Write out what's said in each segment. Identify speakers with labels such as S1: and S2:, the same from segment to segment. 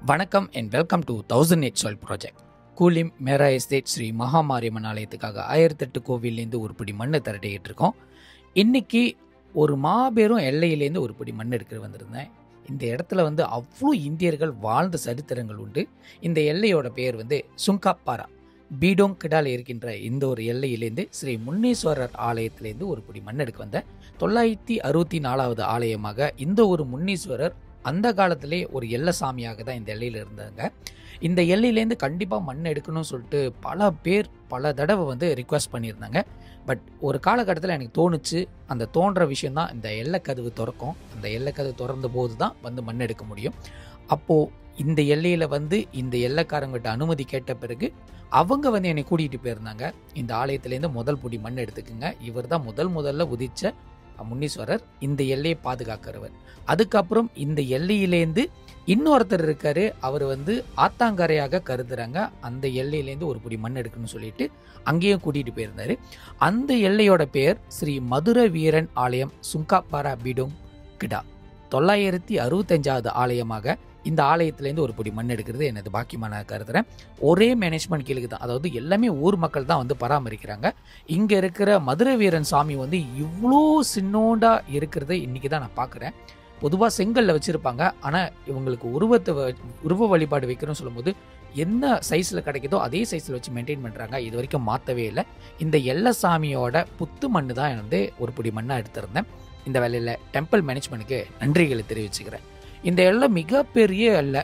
S1: வணக்கம் and welcome to 1008 soil project. Kulim மேரா estate Sri Mahamariamman ஆலயத்துக்காக 1008 கோவிலேருந்து ஒரு பிடி மண்ணை திரட்டிக்கிட்டு இருக்கோம். இன்னைக்கு ஒரு மாபெரும் எல்லையிலேருந்து ஒரு பிடி மண் எடுக்கிற வந்திருந்தேன். இந்த இடத்துல அவ்வளோ இந்தியர்கள் வாழ்ந்த சரித்திரங்கள் உண்டு. இந்த எல்லையோட பெயர் சுங்காப்பாரா பீடோங் கிடால் இருக்கின்ற இந்த ஒரு எல்லையிலேருந்து ஸ்ரீ முன்னீஸ்வரர் ஆலயத்திலேருந்து ஒரு பிடி மண் எடுக்க வந்த 964வது ஆலயமாக இந்த ஒரு முன்னீஸ்வரர் அந்த காலத்திலே ஒரு எல்லை சாமியாக தான் இந்த எல்லையில் இருந்தாங்க. இந்த எல்லையிலேருந்து கண்டிப்பாக மண் எடுக்கணும்னு சொல்லிட்டு பல பேர் பல தடவை ரிக்வெஸ்ட் பண்ணியிருந்தாங்க. பட் ஒரு காலகட்டத்தில் எனக்கு தோணுச்சு, அந்த தோன்ற விஷயந்தான் இந்த எல்லைக்கதவு திறக்கும். அந்த எல்லைக்கதவு திறந்த போது தான் மண் எடுக்க முடியும். அப்போது இந்த எல்லையில் இந்த எல்லைக்காரங்கிட்ட அனுமதி கேட்ட பிறகு அவங்க என்னை கூட்டிகிட்டு போயிருந்தாங்க. இந்த ஆலயத்திலேருந்து முதல் பிடி மண் எடுத்துக்குங்க, இவர் தான் முதல்ல உதித்த முன்னீஸ்வரர், இந்த எல்லையை பாதுகாக்கிறவர். அதுக்கப்புறம் இந்த எல்லையிலேருந்து இன்னொருத்தர் இருக்காரு, அவர் ஆத்தாங்கரையாக கருதுறாங்க. அந்த எல்லையிலேருந்து ஒரு பிடி மண் எடுக்கணும்னு சொல்லிட்டு அங்கேயும் கூட்டிகிட்டு போயிருந்தாரு. அந்த எல்லையோட பேர் ஸ்ரீ மதுர வீரன் ஆலயம் சுங்காப்பாரா பீடோங் கிடா. 965வது ஆலயமாக இந்த ஆலயத்திலேருந்து ஒரு பிடி மண் எடுக்கிறது எனது பாக்கியமாக நான் கருதுகிறேன். ஒரே மேனேஜ்மெண்ட் கீழுக்கு தான், அதாவது எல்லாமே ஊர் மக்கள் தான் பராமரிக்கிறாங்க. இங்கே இருக்கிற மதுரை வீரன் சாமி இவ்வளோ சின்னோண்டா இருக்கிறத இன்றைக்கி தான் நான் பார்க்குறேன். பொதுவாக செங்கல்ல வச்சுருப்பாங்க, ஆனால் இவங்களுக்கு உருவ வழிபாடு வைக்கிறோன்னு சொல்லும்போது என்ன சைஸில் கிடைக்குதோ அதே சைஸில் வச்சு மெயின்டைன் பண்ணுறாங்க. இது வரைக்கும் மாற்றவே இல்லை. இந்த எல்லை சாமியோட புத்து மண் தான் ஒரு பிடி மண்ணாக எடுத்திருந்தேன். இந்த வேலையில் டெம்பிள் மேனேஜ்மெண்ட்டுக்கு நன்றிகளை தெரிவிச்சுக்கிறேன். இந்த எல்லை மிகப்பெரிய எல்லை,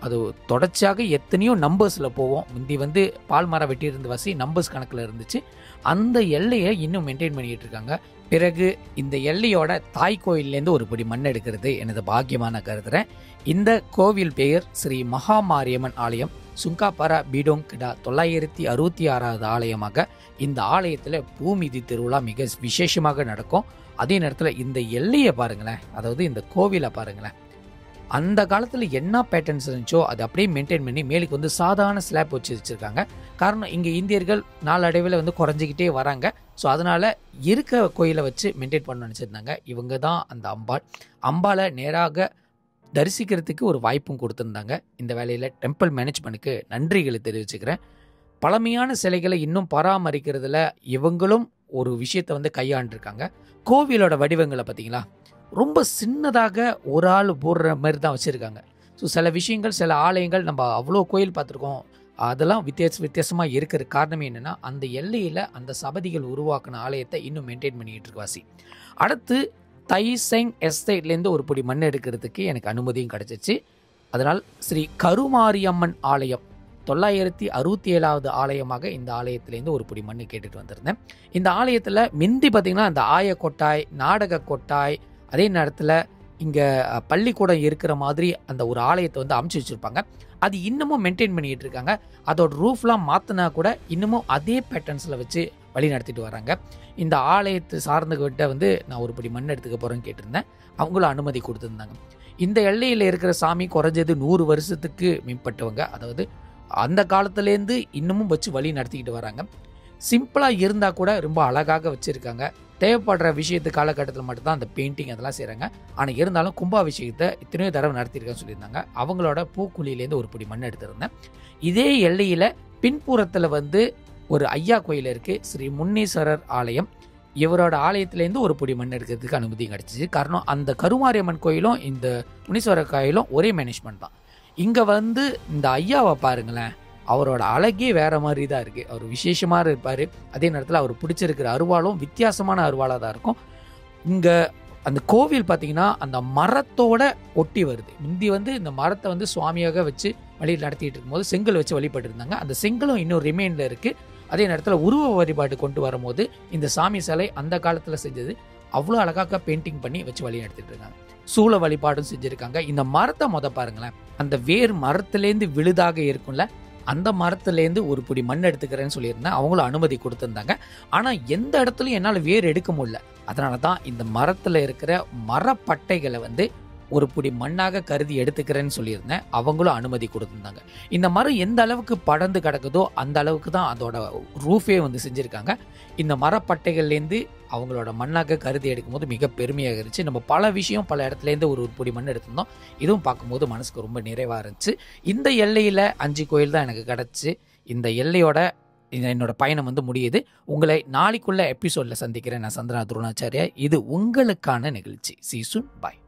S1: அது தொடர்ச்சியாக எத்தனையோ நம்பர்ஸில் போவோம். முந்தி பால் மரம் வெட்டியிருந்து வசி நம்பர்ஸ் கணக்கில் இருந்துச்சு. அந்த எல்லையை இன்னும் மெயின்டைன் பண்ணிக்கிட்டு இருக்காங்க. பிறகு இந்த எல்லையோட தாய் கோயிலேருந்து ஒரு பிடி மண் எடுக்கிறது எனது பாக்கியமான கருதுகிறேன். இந்த கோவில் பெயர் ஸ்ரீ மகாமாரியம்மன் ஆலயம் சுங்காப்பாரா பீடோங் கிடா. 966வது ஆலயமாக இந்த ஆலயத்தில் பூமிதி திருவிழா மிக விசேஷமாக நடக்கும். அதே நேரத்தில் இந்த எல்லையை பாருங்களேன், அதாவது இந்த கோவிலை பாருங்களேன், அந்த காலத்தில் என்ன பேட்டர்ன்ஸ் இருந்துச்சோ அதை அப்படியே மெயின்டைன் பண்ணி மேலுக்கு சாதாரண ஸ்லாப் வச்சு வச்சுருக்காங்க. காரணம் இங்கே இந்தியர்கள் நாளடைவில் குறைஞ்சிக்கிட்டே வராங்க. ஸோ அதனால் இருக்க கோயிலை வச்சு மெயின்டைன் பண்ண நினச்சிருந்தாங்க. இவங்க தான் அந்த அம்பாலை நேராக தரிசிக்கிறதுக்கு ஒரு வாய்ப்பும் கொடுத்துருந்தாங்க. இந்த வேலையில் டெம்பிள் மேனேஜ்மெண்ட்டுக்கு நன்றிகளை தெரிவிச்சுக்கிறேன். பழமையான சிலைகளை இன்னும் பராமரிக்கிறதுல இவங்களும் ஒரு விஷயத்தை கையாண்டிருக்காங்க. கோவிலோட வடிவங்களை பார்த்தீங்களா, ரொம்ப சின்னதாக ஒரு ஆள் போடுற மாதிரி தான் வச்சுருக்காங்க. ஸோ சில விஷயங்கள், சில ஆலயங்கள் நம்ம அவ்வளோ கோயில் பார்த்துருக்கோம், அதெல்லாம் வித்தியாசமாக இருக்கிற காரணம் என்னென்னா அந்த எல்லையில் அந்த சபதிகள் உருவாக்கின ஆலயத்தை இன்னும் மெயின்டைன் பண்ணிக்கிட்டு இருக்கு வாசி. அடுத்து தைசெங் எஸ்டேட்லேருந்து ஒரு பிடி மண் எடுக்கிறதுக்கு எனக்கு அனுமதியும் கிடச்சிச்சு. அதனால் ஸ்ரீ கருமாரியம்மன் ஆலயம் 967வது ஆலயமாக இந்த ஆலயத்திலேருந்து ஒரு பிடி மண் கேட்டுட்டு வந்திருந்தேன். இந்த ஆலயத்தில் மிந்தி பார்த்திங்கன்னா அந்த ஆய கொட்டாய், நாடக கொட்டாய், அதே நேரத்தில் இங்கே பள்ளிக்கூடம் இருக்கிற மாதிரி அந்த ஒரு ஆலயத்தை அமைச்சு வச்சுருப்பாங்க. அது இன்னமும் மெயின்டைன் பண்ணிகிட்டு இருக்காங்க. அதோட ரூஃப்லாம் மாற்றினா கூட இன்னமும் அதே பேட்டர்ன்ஸில் வச்சு வழி நடத்திட்டு வராங்க. இந்த ஆலயத்தை சார்ந்துக்கிட்ட நான் ஒரு படி மண் எடுத்துக்க போகிறேன்னு கேட்டிருந்தேன். அவங்களும் அனுமதி கொடுத்துருந்தாங்க. இந்த எல்லையில் இருக்கிற சாமி குறைஞ்சது 100 வருஷத்துக்கு மேம்பட்டவங்க, அதாவது அந்த காலத்துலேருந்து இன்னமும் வச்சு வழி நடத்திக்கிட்டு வராங்க. சிம்பிளாக இருந்தால் கூட ரொம்ப அழகாக வச்சுருக்காங்க. தேவைப்படுற விஷயத்து காலகட்டத்தில் மட்டும்தான் அந்த பெயிண்டிங் அதெல்லாம் செய்கிறாங்க. ஆனால் இருந்தாலும் கும்பாபிஷேகத்தை இத்தனையோ தடவை நடத்தியிருக்கான்னு சொல்லியிருந்தாங்க. அவங்களோட பூக்குழியிலேருந்து ஒரு பிடி மண் எடுத்திருந்தேன். இதே எல்லையில் பின்புறத்தில் ஒரு ஐயா கோயில் இருக்குது, ஸ்ரீ முன்னீஸ்வரர் ஆலயம். இவரோட ஆலயத்திலேருந்து ஒரு பிடி மண் எடுக்கிறதுக்கு அனுமதி கிடச்சிச்சு. காரணம் அந்த கருமாரியம்மன் கோயிலும் இந்த முனீஸ்வரர் கோயிலும் ஒரே மேனேஜ்மெண்ட் தான். இங்கே இந்த ஐயாவை பாருங்களேன், அவரோட அழகே வேற மாதிரி தான் இருக்குது. அவர் விசேஷமாக இருப்பார். அதே நேரத்தில் அவர் பிடிச்சிருக்கிற அருவாளும் வித்தியாசமான அருவாளாக தான் இருக்கும். இங்கே அந்த கோவில் பார்த்திங்கன்னா அந்த மரத்தோட ஒட்டி வருது. முந்தி இந்த மரத்தை சுவாமியாக வச்சு வழி நடத்திட்டு இருக்கும்போது செங்கல் வச்சு வழிபட்டு இருந்தாங்க. அந்த செங்கலும் இன்னும் ரிமைனில் இருக்குது. அதே நேரத்தில் உருவ வழிபாடு கொண்டு வரும்போது இந்த சாமி சிலை அந்த காலத்தில் செஞ்சது அவ்வளோ அழகாக பெயிண்டிங் பண்ணி வச்சு வழி நடத்திட்டு இருக்காங்க. சூழ வழிபாடும் செஞ்சுருக்காங்க. இந்த மரத்தை பாருங்களேன், அந்த வேர் மரத்துலேருந்து விழுதாக இருக்கும்ல, அந்த மரத்துலேருந்து ஒரு பிடி மண் எடுத்துக்கிறேன்னு சொல்லியிருந்தேன். அவங்களும் அனுமதி கொடுத்துருந்தாங்க. ஆனால் எந்த இடத்துலையும் என்னால் வேர் எடுக்க முடியல. அதனால தான் இந்த மரத்தில் இருக்கிற மரப்பட்டைகளை ஒரு பிடி மண்ணாக கருதி எடுத்துக்கிறேன்னு சொல்லியிருந்தேன். அவங்களும் அனுமதி கொடுத்துருந்தாங்க. இந்த மரம் எந்த அளவுக்கு படர்ந்து கிடக்குதோ அந்த அளவுக்கு தான் அதோட ரூஃபே வந்து செஞ்சுருக்காங்க. இந்த மரப்பட்டைகள்லேருந்து அவங்களோட மண்ணாக கருதி எடுக்கும்போது மிக பெருமையாக இருந்துச்சு. நம்ம பல விஷயம் பல இடத்துலேருந்து ஒரு பிடி மண் எடுத்திருந்தோம். இதுவும் பார்க்கும்போது மனசுக்கு ரொம்ப நிறைவாக இருந்துச்சு. இந்த எல்லையில் 5 கோயில் தான் எனக்கு கிடச்சி. இந்த எல்லையோட என்னோட பயணம் வந்து முடியுது. உங்களை நாளைக்குள்ள எபிசோடில் சந்திக்கிறேன். நான் சந்திரநாத் துரோணாச்சாரியா. இது உங்களுக்கான நிகழ்ச்சி. See you soon. Bye.